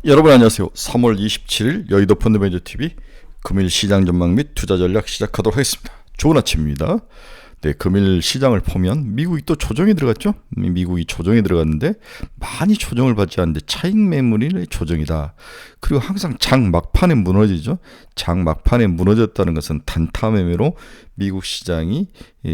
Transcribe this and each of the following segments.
여러분 안녕하세요. 3월 27일 여의도 펀드매니저TV 금일 시장 전망 및 투자 전략 시작하도록 하겠습니다. 좋은 아침입니다. 네, 금일 시장을 보면 미국이 또 조정이 들어갔죠. 미국이 조정이 들어갔는데 많이 조정을 받지 않는데 차익 매물이 조정이다. 그리고 항상 장 막판에 무너지죠. 장 막판에 무너졌다는 것은 단타 매매로 미국 시장이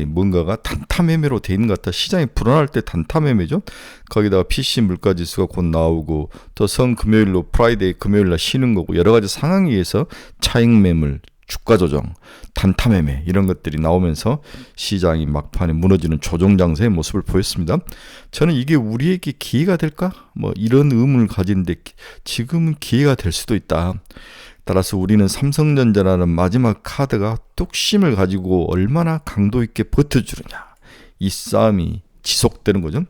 뭔가가 단타 매매로 돼 있는 것 같다. 시장이 불안할 때 단타 매매죠. 거기다가 PC 물가 지수가 곧 나오고 또 금요일로 프라이데이 금요일날 쉬는 거고 여러 가지 상황에 의해서 차익 매물 주가 조정, 단타 매매 이런 것들이 나오면서 시장이 막판에 무너지는 조정 장세의 모습을 보였습니다. 저는 이게 우리에게 기회가 될까? 이런 의문을 가지는데 지금은 기회가 될 수도 있다. 따라서 우리는 삼성전자라는 마지막 카드가 뚝심을 가지고 얼마나 강도 있게 버텨주느냐. 이 싸움이 지속되는 거죠.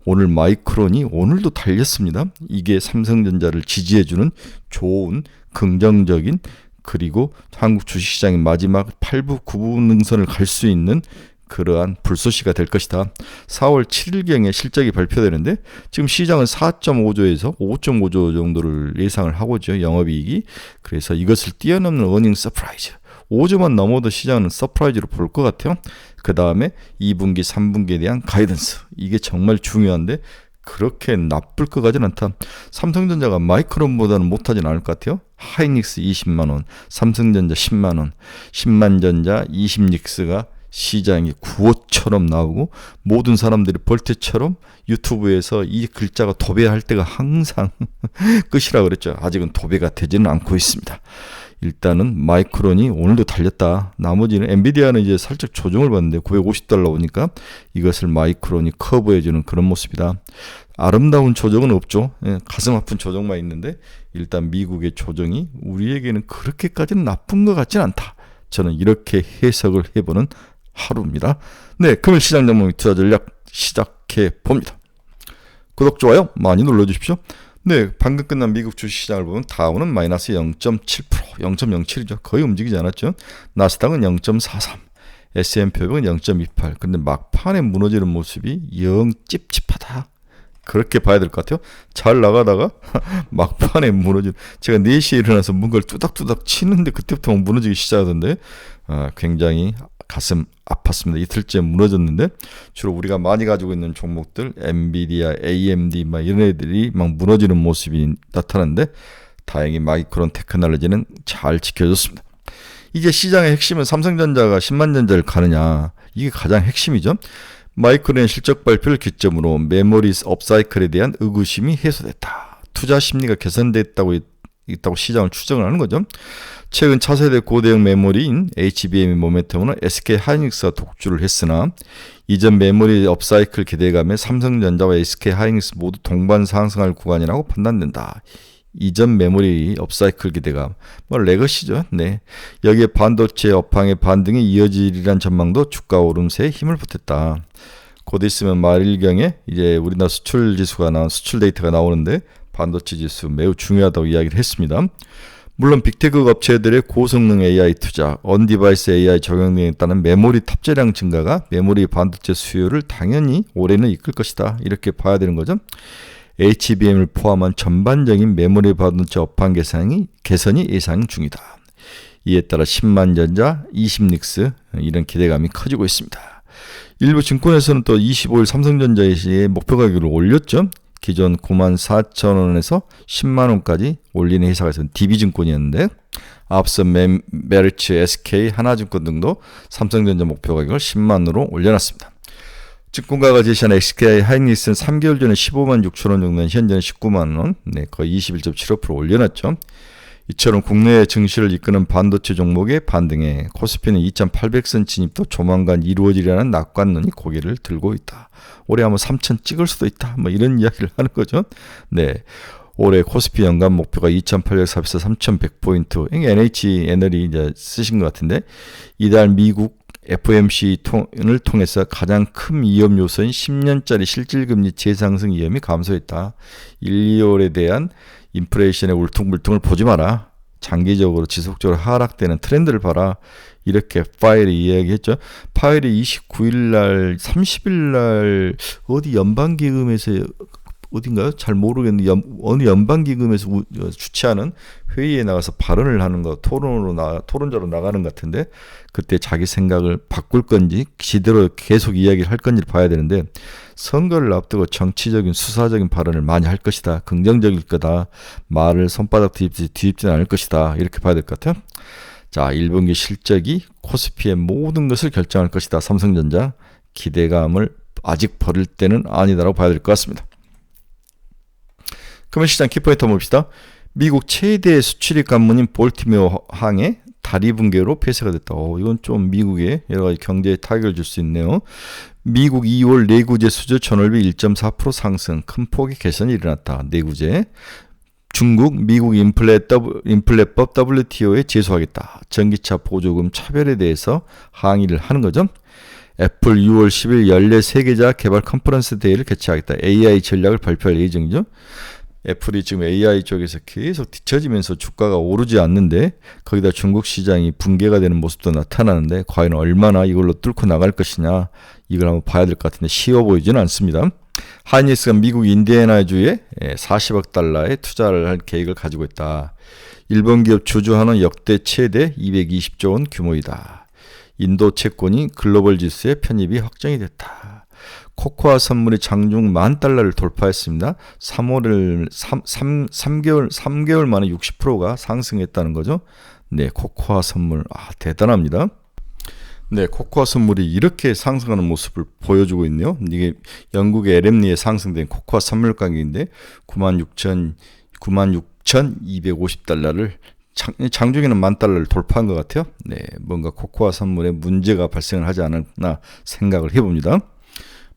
오늘 마이크론이 오늘도 달렸습니다. 이게 삼성전자를 지지해주는 좋은 긍정적인 그리고 한국 주식시장의 마지막 8부 9부 능선을 갈 수 있는 그러한 불쏘시가 될 것이다. 4월 7일경에 실적이 발표되는데 지금 시장은 4.5조에서 5.5조 정도를 예상을 하고죠. 영업이익이. 그래서 이것을 뛰어넘는 어닝 서프라이즈. 5조만 넘어도 시장은 서프라이즈로 볼 것 같아요. 그 다음에 2분기, 3분기에 대한 가이던스. 이게 정말 중요한데 그렇게 나쁠 것 같지는 않다. 삼성전자가 마이크론보다는 못하진 않을 것 같아요. 하이닉스 20만원, 삼성전자 10만원, 10만전자 20닉스가 시장이 구호처럼 나오고 모든 사람들이 벌떼처럼 유튜브에서 이 글자가 도배할 때가 항상 끝이라 그랬죠. 아직은 도배가 되지는 않고 있습니다. 일단은 마이크론이 오늘도 달렸다. 나머지는 엔비디아는 이제 살짝 조정을 받는데 $950 오니까 이것을 마이크론이 커버해주는 그런 모습이다. 아름다운 조정은 없죠. 가슴 아픈 조정만 있는데 일단 미국의 조정이 우리에게는 그렇게까지는 나쁜 것 같지는 않다. 저는 이렇게 해석을 해보는 하루입니다. 네, 금일 시장 전망 투자 전략 시작해 봅니다. 구독, 좋아요 많이 눌러주십시오. 네, 방금 끝난 미국 주식시장을 보면 다우는 마이너스 0.7%, 0.07이죠. 거의 움직이지 않았죠. 나스닥은 0.43, S&P500은 0.28. 근데 막판에 무너지는 모습이 영 찝찝하다. 그렇게 봐야 될 것 같아요. 잘 나가다가 막판에 무너지는. 제가 4시에 일어나서 뭔가를 뚜닥뚜닥 치는데 그때부터 무너지기 시작하던데 굉장히 가슴 아팠습니다. 이틀째 무너졌는데 주로 우리가 많이 가지고 있는 종목들 엔비디아, AMD 이런 애들이 막 무너지는 모습이 나타나는데 다행히 마이크론 테크놀로지는 잘 지켜줬습니다. 이제 시장의 핵심은 삼성전자가 10만전자를 가느냐. 이게 가장 핵심이죠. 마이크론의 실적 발표를 기점으로 메모리 업사이클에 대한 의구심이 해소됐다. 투자 심리가 개선됐다고 있다고 시장을 추정을 하는 거죠. 최근 차세대 고대형 메모리인 HBM의 모멘텀으로 SK 하이닉스가 독주를 했으나 이전 메모리 업사이클 기대감에 삼성전자와 SK 하이닉스 모두 동반 상승할 구간이라고 판단된다. 이전 메모리 업사이클 기대감, 레거시죠. 네, 여기에 반도체 업황의 반등이 이어지리란 전망도 주가 오름세에 힘을 보탰다. 곧 있으면 말일경에 이제 우리나라 수출 지수가 수출 데이터가 나오는데 반도체 지수 매우 중요하다고 이야기를 했습니다. 물론 빅테크 업체들의 고성능 AI 투자, 언디바이스 AI 적용 등에 따른 메모리 탑재량 증가가 메모리 반도체 수요를 당연히 올해는 이끌 것이다. 이렇게 봐야 되는 거죠. HBM을 포함한 전반적인 메모리 반도체 업황 개선이 예상 중이다. 이에 따라 10만전자, 20닉스 이런 기대감이 커지고 있습니다. 일부 증권에서는 또 25일 삼성전자의 목표 가격을 올렸죠. 기존 94,000원에서 10만원까지 올리는 회사가 있었는 DB증권이었는데 앞서 메리츠, SK, 하나증권 등도 삼성전자 목표 가격을 10만으로 올려놨습니다. 증권가가 제시한 SK 하이닉스는 3개월 전에 15만 6천원 정도는 현재는 19만원, 네, 거의 21.75% 올려놨죠. 이처럼 국내 증시를 이끄는 반도체 종목의 반등에 코스피는 2,800선 진입도 조만간 이루어지려는 낙관론이 고개를 들고 있다. 올해 아마 3,000 찍을 수도 있다. 이런 이야기를 하는 거죠. 네, 올해 코스피 연간 목표가 2,840에서 3,100포인트. NH 애널이 이제 쓰신 것 같은데 이달 미국 FOMC를 통해서 가장 큰 위험 요소인 10년짜리 실질금리 재상승 위험이 감소했다. 1, 2월에 대한 인플레이션의 울퉁불퉁을 보지 마라. 장기적으로 지속적으로 하락되는 트렌드를 봐라. 이렇게 파일이 이야기했죠. 파일이 29일 날, 30일 날 어디 연방기금에서 어딘가요? 잘 모르겠는데 어느 연방기금에서 주최하는 회의에 나가서 발언을 하는 거, 토론자로 나가는 것 같은데, 그때 자기 생각을 바꿀 건지 지대로 계속 이야기를 할 건지를 봐야 되는데, 선거를 앞두고 정치적인 수사적인 발언을 많이 할 것이다, 긍정적일 거다, 말을 손바닥 뒤집지는 않을 것이다, 이렇게 봐야 될 것 같아요. 자, 1분기 실적이 코스피의 모든 것을 결정할 것이다. 삼성전자. 기대감을 아직 버릴 때는 아니다라고 봐야 될 것 같습니다. 금융시장 키포인트 한번 봅시다. 미국 최대 수출입 관문인 볼티모어 항에 다리 붕괴로 폐쇄가 됐다. 이건 좀 미국에 여러 가지 경제에 타격을 줄 수 있네요. 미국 2월 내구재 수주 전월비 1.4% 상승, 큰 폭의 개선이 일어났다. 내구재. 중국, 미국 인플레법 WTO에 제소하겠다. 전기차 보조금 차별에 대해서 항의를 하는 거죠. 애플 6월 10일 연례 세계자 개발 컨퍼런스 대회를 개최하겠다. AI 전략을 발표할 예정이죠. 애플이 지금 AI 쪽에서 계속 뒤처지면서 주가가 오르지 않는데, 거기다 중국 시장이 붕괴가 되는 모습도 나타나는데, 과연 얼마나 이걸로 뚫고 나갈 것이냐, 이걸 한번 봐야 될 것 같은데 쉬워 보이지는 않습니다. 하이닉스가 미국 인디애나주에 40억 달러의 투자를 할 계획을 가지고 있다. 일본 기업 주주하는 역대 최대 220조 원 규모이다. 인도 채권이 글로벌 지수에 편입이 확정이 됐다. 코코아 선물이 장중 $10,000를 돌파했습니다. 3개월 만에 60%가 상승했다는 거죠. 네, 코코아 선물 대단합니다. 네, 코코아 선물이 이렇게 상승하는 모습을 보여주고 있네요. 이게 영국의 LM리에 상승된 코코아 선물 가격인데 96,250달러를 장중에는 $10,000를 돌파한 것 같아요. 네, 뭔가 코코아 선물에 문제가 발생을 하지 않았나 생각을 해봅니다.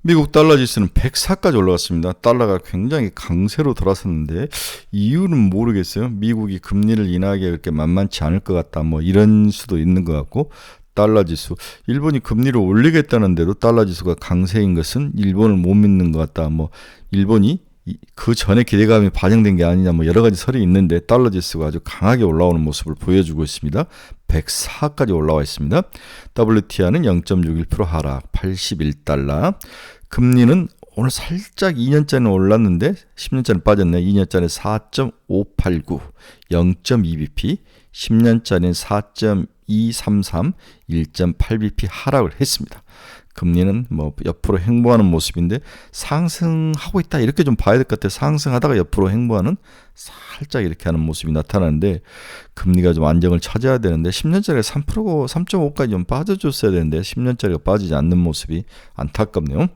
미국 달러 지수는 104까지 올라갔습니다. 달러가 굉장히 강세로 돌아섰는데 이유는 모르겠어요. 미국이 금리를 인하하기가 그렇게 만만치 않을 것 같다, 뭐 이런 수도 있는 것 같고, 달러 지수, 일본이 금리를 올리겠다는데도 달러 지수가 강세인 것은 일본을 못 믿는 것 같다, 뭐 일본이 그 전에 기대감이 반영된 게 아니냐, 뭐 여러 가지 설이 있는데 달러 지수가 아주 강하게 올라오는 모습을 보여주고 있습니다. 104까지 올라와 있습니다. WTI는 0.61% 하락, 81달러. 금리는 오늘 살짝 2년짜리는 올랐는데 10년짜리는 빠졌네. 2년짜리는 4.589, 0.2bp, 10년짜리는 4.233, 1.8bp 하락을 했습니다. 금리는 뭐 옆으로 횡보하는 모습인데 상승하고 있다, 이렇게 좀 봐야 될 것 같아요. 상승하다가 옆으로 횡보하는, 살짝 이렇게 하는 모습이 나타나는데, 금리가 좀 안정을 찾아야 되는데 10년짜리가 3%고 3.5까지 좀 빠져줬어야 되는데 10년짜리가 빠지지 않는 모습이 안타깝네요.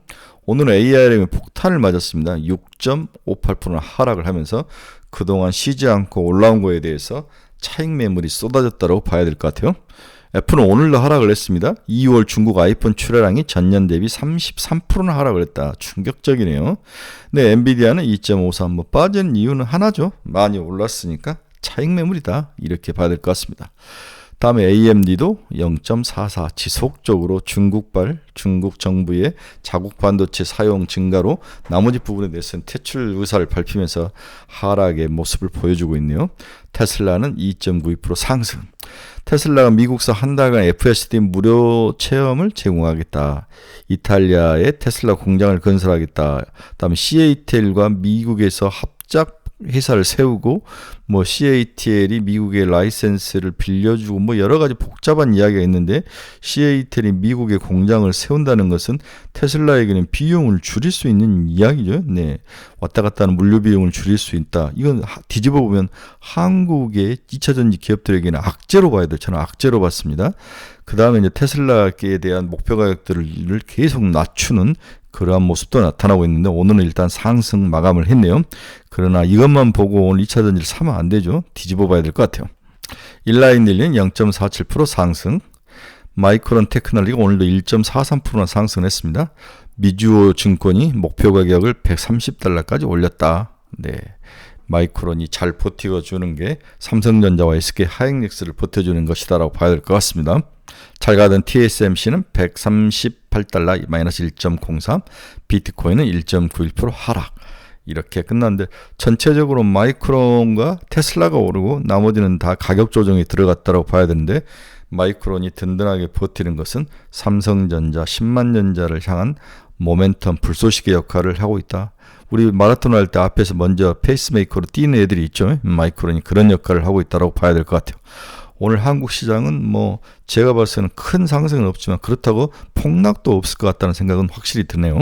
오늘은 ARM이 폭탄을 맞았습니다. 6.58%는 하락을 하면서 그동안 쉬지 않고 올라온 거에 대해서 차익 매물이 쏟아졌다고 봐야 될 것 같아요. 애플은 오늘도 하락을 했습니다. 2월 중국 아이폰 출하량이 전년 대비 33%나 하락을 했다. 충격적이네요. 네, 엔비디아는 2.53, 뭐 빠진 이유는 하나죠. 많이 올랐으니까 차익 매물이다, 이렇게 봐야 될 것 같습니다. 다음에 AMD도 0.44, 지속적으로 중국 정부의 자국 반도체 사용 증가로 나머지 부분에 대해서는 퇴출 의사를 밝히면서 하락의 모습을 보여주고 있네요. 테슬라는 2.92% 상승. 테슬라가 미국서 한 달간 FSD 무료 체험을 제공하겠다. 이탈리아에 테슬라 공장을 건설하겠다. 다음에 CATL과 미국에서 합작 회사를 세우고, 뭐 CATL이 미국의 라이센스를 빌려주고, 뭐 여러 가지 복잡한 이야기가 있는데, CATL이 미국의 공장을 세운다는 것은 테슬라에게는 비용을 줄일 수 있는 이야기죠. 네, 왔다 갔다 하는 물류 비용을 줄일 수 있다. 이건 뒤집어 보면 한국의 2차전지 기업들에게는 악재로 봐야 돼요. 저는 악재로 봤습니다. 그 다음에 이제 테슬라에 대한 목표 가격들을 계속 낮추는 그러한 모습도 나타나고 있는데, 오늘은 일단 상승 마감을 했네요. 그러나 이것만 보고 오늘 2차전지를 사면 안 되죠. 뒤집어 봐야 될 것 같아요. 일라인딜린 0.47% 상승. 마이크론 테크놀리가 오늘도 1.43%나 상승했습니다. 미주오 증권이 목표 가격을 $130까지 올렸다. 네, 마이크론이 잘 버텨주는 게 삼성전자와 SK 하이닉스를 버텨주는 것이다라고 봐야 될 것 같습니다. 잘 가던 TSMC는 $138, 마이너스 1.03, 비트코인은 1.91% 하락. 이렇게 끝났는데, 전체적으로 마이크론과 테슬라가 오르고 나머지는 다 가격 조정이 들어갔다고 봐야 되는데, 마이크론이 든든하게 버티는 것은 삼성전자, 10만전자를 향한 모멘텀 불쏘시개 역할을 하고 있다. 우리 마라톤 할 때 앞에서 먼저 페이스메이커로 뛰는 애들이 있죠. 마이크론이 그런 역할을 하고 있다고 봐야 될 것 같아요. 오늘 한국 시장은 뭐 제가 봤을 때는 큰 상승은 없지만 그렇다고 폭락도 없을 것 같다는 생각은 확실히 드네요.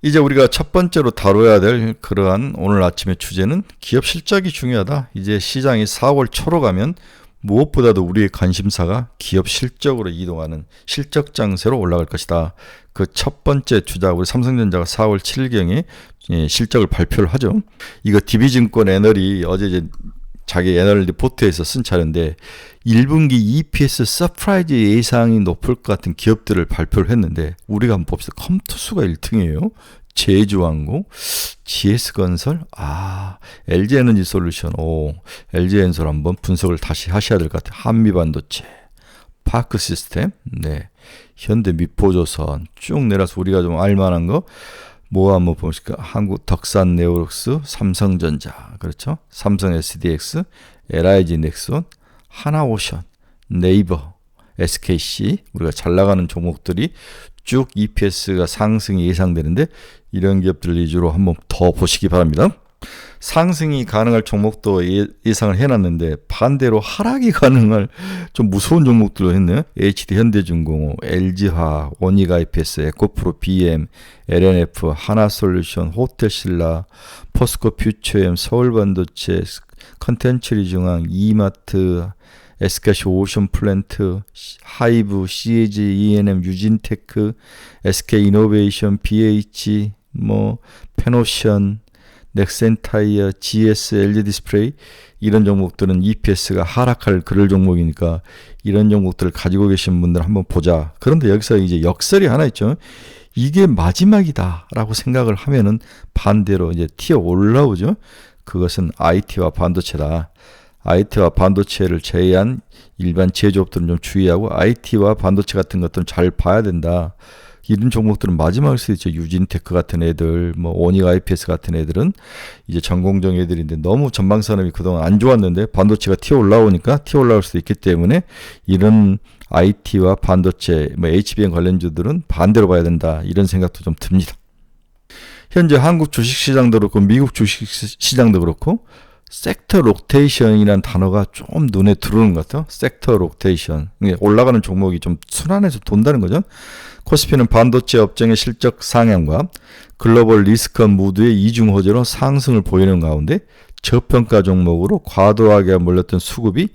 이제 우리가 첫 번째로 다뤄야 될 그러한 오늘 아침의 주제는 기업 실적이 중요하다. 이제 시장이 4월 초로 가면 무엇보다도 우리의 관심사가 기업 실적으로 이동하는 실적 장세로 올라갈 것이다. 그 첫 번째 주자 우리 삼성전자가 4월 7일경에 실적을 발표를 하죠. 이거 DB증권 애널이 어제 이제 자기 애널 리포트에서 쓴 자료인데 1분기 EPS 서프라이즈 예상이 높을 것 같은 기업들을 발표를 했는데 우리가 한번 봅시다. 컴투스가 1등이에요. 제주항공, GS건설, LG에너지솔루션, LG엔솔 한번 분석을 다시 하셔야 될 것 같아요. 한미반도체, 파크시스템, 네, 현대미포조선 쭉 내려서 우리가 좀 알만한 거 뭐 한번 보실까? 한국 덕산네오록스, 삼성전자, 그렇죠? 삼성 SDX, LIG 넥슨, 하나오션, 네이버, SKC 우리가 잘 나가는 종목들이 쭉 EPS가 상승이 예상되는데 이런 기업들 위주로 한번 더 보시기 바랍니다. 상승이 가능할 종목도 예상을 해놨는데 반대로 하락이 가능할 좀 무서운 종목들로 했네요. HD 현대중공업, LG화학, 원익 IPS, 에코프로 BM, LNF, 하나솔루션, 호텔신라, 포스코 퓨처엠, 서울반도체, 컨텐츠리중앙, 이마트, SKC 오션플랜트, 하이브, CAG, E&M, 유진테크, SK이노베이션, BH, 페노션, 넥센타이어, GS, LG디스플레이 이런 종목들은 EPS가 하락할 그럴 종목이니까 이런 종목들을 가지고 계신 분들 한번 보자. 그런데 여기서 이제 역설이 하나 있죠. 이게 마지막이다라고 생각을 하면은 반대로 이제 튀어 올라오죠. 그것은 IT와 반도체다. IT와 반도체를 제외한 일반 제조업들은 좀 주의하고 IT와 반도체 같은 것들은 잘 봐야 된다. 이런 종목들은 마지막일 수도 있죠. 유진테크 같은 애들, 원익 IPS 같은 애들은 이제 전공정 애들인데 너무 전방산업이 그동안 안 좋았는데 반도체가 튀어 올라오니까 튀어 올라올 수도 있기 때문에 이런 IT와 반도체, HBM 관련주들은 반대로 봐야 된다. 이런 생각도 좀 듭니다. 현재 한국 주식시장도 그렇고 미국 주식시장도 그렇고 섹터 로테이션이라는 단어가 좀 눈에 들어오는 것 같아요. 섹터 로테이션. 올라가는 종목이 좀 순환해서 돈다는 거죠. 코스피는 반도체 업종의 실적 상향과 글로벌 리스크 무드의 이중 호재로 상승을 보이는 가운데 저평가 종목으로 과도하게 몰렸던 수급이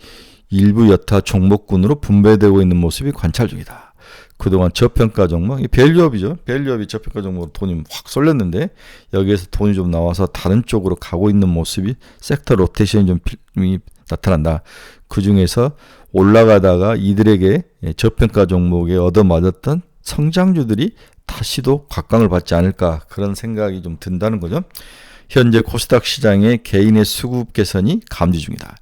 일부 여타 종목군으로 분배되고 있는 모습이 관찰 중이다. 그동안 저평가 종목, 밸류업이죠. 밸류업이 저평가 종목으로 돈이 확 쏠렸는데 여기에서 돈이 좀 나와서 다른 쪽으로 가고 있는 모습이 섹터 로테이션이 좀 나타난다. 그 중에서 올라가다가 이들에게 저평가 종목에 얻어맞았던 성장주들이 다시도 각광을 받지 않을까 그런 생각이 좀 든다는 거죠. 현재 코스닥 시장의 개인의 수급 개선이 감지 중이다.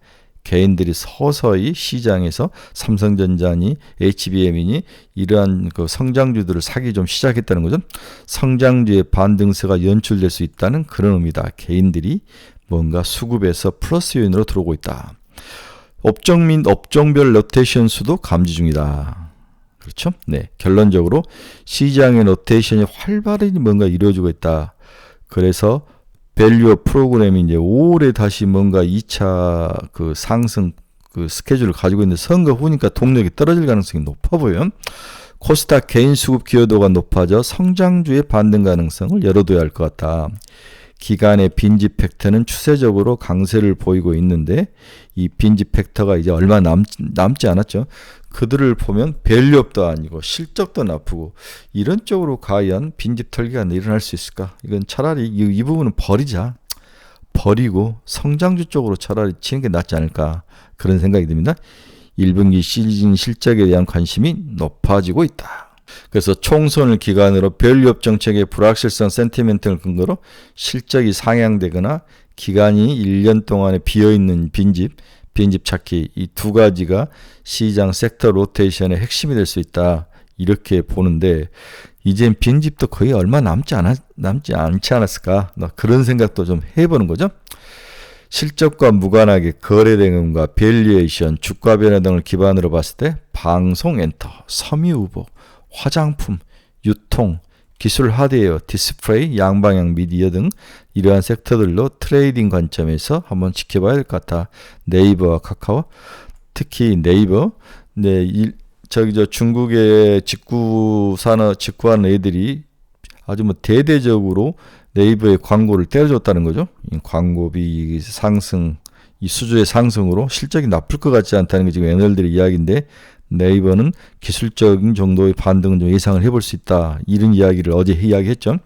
개인들이 서서히 시장에서 삼성전자니 HBM이니 이러한 그 성장주들을 사기 좀 시작했다는 거죠. 성장주의 반등세가 연출될 수 있다는 그런 의미다. 개인들이 뭔가 수급에서 플러스 요인으로 들어오고 있다. 업종 및 업종별 로테이션 수도 감지 중이다. 그렇죠? 네. 결론적으로 시장의 로테이션이 활발히 뭔가 이루어지고 있다. 그래서 밸류업 프로그램이 이제 5월에 다시 뭔가 2차 그 상승 그 스케줄을 가지고 있는데 선거 후니까 동력이 떨어질 가능성이 높아 보여요. 코스닥 개인 수급 기여도가 높아져 성장주의 반등 가능성을 열어둬야 할 것 같다. 기간의 빈집 팩터는 추세적으로 강세를 보이고 있는데 이 빈집 팩터가 이제 얼마 남지 않았죠. 그들을 보면 밸류업도 아니고 실적도 나쁘고 이런 쪽으로 과연 빈집 털기가 일어날 수 있을까? 이건 차라리 이 부분은 버리고 성장주 쪽으로 차라리 치는 게 낫지 않을까 그런 생각이 듭니다. 1분기 시즌 실적에 대한 관심이 높아지고 있다. 그래서 총선을 기간으로 밸류업 정책의 불확실성 센티멘트를 근거로 실적이 상향되거나 기간이 1년 동안에 비어있는 빈집 찾기 이 두 가지가 시장 섹터 로테이션의 핵심이 될 수 있다. 이렇게 보는데 이젠 빈집도 거의 얼마 남지 않지 않았을까? 그런 생각도 좀 해보는 거죠. 실적과 무관하게 거래 대금과 밸류에이션, 주가 변화 등을 기반으로 봤을 때 방송 엔터, 섬유 의복, 화장품, 유통, 기술 하드웨어, 디스플레이, 양방향 미디어 등 이러한 섹터들로 트레이딩 관점에서 한번 지켜봐야 될 것 같아. 네이버와 카카오, 특히 네이버, 중국의 직구하는 애들이 아주 뭐 대대적으로 네이버의 광고를 때려줬다는 거죠. 이 광고비 상승, 이 수주의 상승으로 실적이 나쁠 것 같지 않다는 게 지금 애널들의 이야기인데, 네이버는 기술적인 정도의 반등은 좀 예상을 해볼 수 있다. 이런 이야기를 어제 이야기했죠.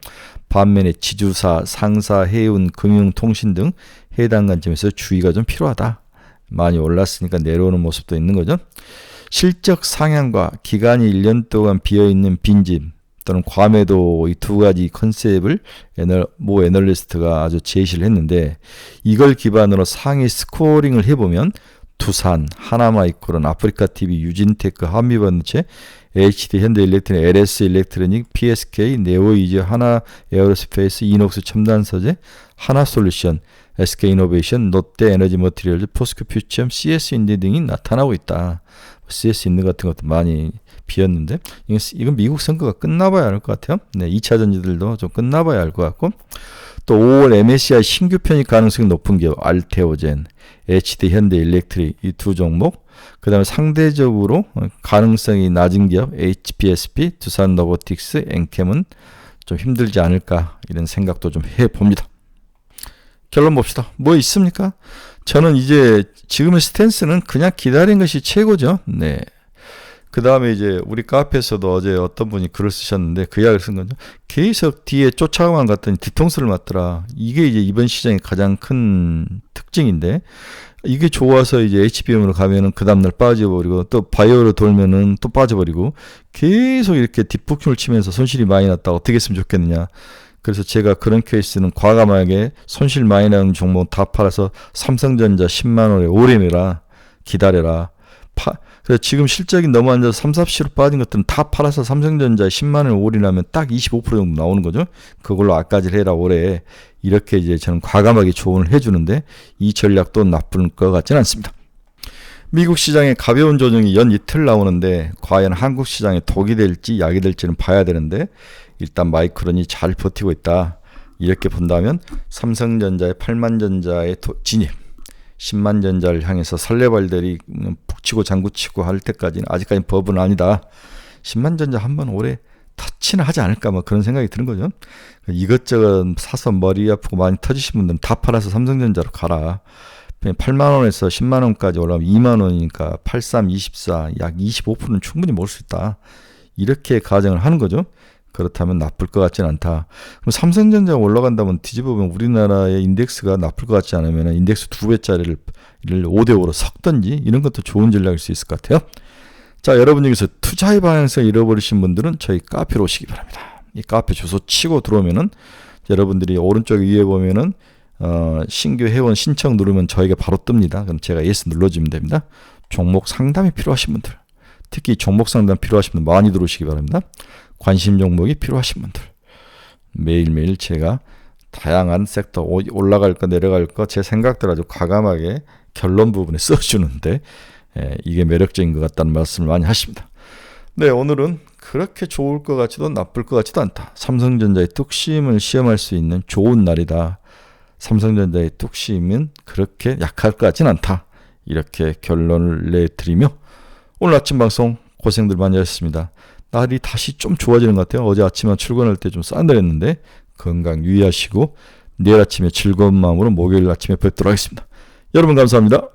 반면에 지주사, 상사, 해운, 금융, 통신 등 해당 관점에서 주의가 좀 필요하다. 많이 올랐으니까 내려오는 모습도 있는 거죠. 실적 상향과 기간이 1년 동안 비어있는 빈집 또는 과매도 이 두 가지 컨셉을 모 애널리스트가 아주 제시를 했는데, 이걸 기반으로 상위 스코어링을 해보면 두산, 하나마이크론, 아프리카TV, 유진테크, 한미반도체, HD 현대일렉트로닉, LS일렉트로닉, PSK, 네오이즈, 하나에어로스페이스, 이녹스 첨단소재, 하나솔루션, SK이노베이션, 롯데에너지머티리얼즈, 포스코퓨처, CS인디 등이 나타나고 있다. CS인디 같은 것도 많이 비었는데, 이건 미국 선거가 끝나봐야 할 것 같아요. 네, 2차 전지들도 좀 끝나봐야 할 것 같고, 또 5월 MSCI 신규 편입 가능성이 높은 기업 알테오젠, HD 현대일렉트릭 이 두 종목, 그 다음에 상대적으로 가능성이 낮은 기업 HPSP, 두산로보틱스, 엔캠은 좀 힘들지 않을까 이런 생각도 좀 해봅니다. 결론 봅시다. 뭐 있습니까? 저는 이제 지금의 스탠스는 그냥 기다린 것이 최고죠. 네. 그 다음에 이제 우리 카페에서도 어제 어떤 분이 글을 쓰셨는데 그 이야기를 쓴 거죠. 계속 뒤에 쫓아가만 갔더니 뒤통수를 맞더라. 이게 이제 이번 시장의 가장 큰 특징인데, 이게 좋아서 이제 HBM으로 가면은 그 다음날 빠져버리고, 또 바이오로 돌면은 또 빠져버리고, 계속 이렇게 뒷북춤을 치면서 손실이 많이 났다. 어떻게 했으면 좋겠느냐. 그래서 제가 그런 케이스는 과감하게 손실 많이 나는 종목 다 팔아서 삼성전자 10만 원에 오래 내라. 기다려라. 그래서 지금 실적이 너무 안 좋아서 3,4%로 빠진 것들은 다 팔아서 삼성전자에 10만 원을 올인하면 딱 25% 정도 나오는 거죠. 그걸로 악가질 해라 올해. 이렇게 이제 저는 과감하게 조언을 해주는데, 이 전략도 나쁜 것 같지는 않습니다. 미국 시장에 가벼운 조정이 연 이틀 나오는데 과연 한국 시장에 독이 될지 약이 될지는 봐야 되는데, 일단 마이크론이 잘 버티고 있다. 이렇게 본다면 삼성전자의 8만전자의 진입, 10만전자를 향해서 설레발들이 북치고 장구치고 할 때까지는 아직까지 법은 아니다. 10만전자 한번 올해 터치는 하지 않을까 뭐 그런 생각이 드는 거죠. 이것저것 사서 머리 아프고 많이 터지신 분들은 다 팔아서 삼성전자로 가라. 8만 원에서 10만 원까지 올라가면 2만 원이니까 83, 24, 약 25%는 충분히 먹을 수 있다. 이렇게 가정을 하는 거죠. 그렇다면 나쁠 것 같지는 않다. 그럼 삼성전자가 올라간다면 뒤집어보면 우리나라의 인덱스가 나쁠 것 같지 않으면 인덱스 2배짜리를 5대5로 섞든지 이런 것도 좋은 전략일 수 있을 것 같아요. 자, 여러분 중에서 투자의 방향성을 잃어버리신 분들은 저희 카페로 오시기 바랍니다. 이 카페 주소 치고 들어오면은 여러분들이 오른쪽 위에 보면은 신규 회원 신청 누르면 저에게 바로 뜹니다. 그럼 제가 예스 눌러주면 됩니다. 종목 상담이 필요하신 분들, 특히 종목 상담 필요하신 분들 많이 들어오시기 바랍니다. 관심 종목이 필요하신 분들, 매일매일 제가 다양한 섹터 올라갈 거 내려갈 거 제 생각들 아주 과감하게 결론 부분에 써주는데 이게 매력적인 것 같다는 말씀을 많이 하십니다. 네, 오늘은 그렇게 좋을 것 같지도 나쁠 것 같지도 않다. 삼성전자의 뚝심을 시험할 수 있는 좋은 날이다. 삼성전자의 뚝심은 그렇게 약할 것 같지는 않다. 이렇게 결론을 내드리며 오늘 아침 방송 고생들 많이 하셨습니다. 날이 다시 좀 좋아지는 것 같아요. 어제 아침에 출근할 때 좀 싸늘했는데 건강 유의하시고 내일 아침에 즐거운 마음으로 목요일 아침에 뵙도록 하겠습니다. 여러분 감사합니다.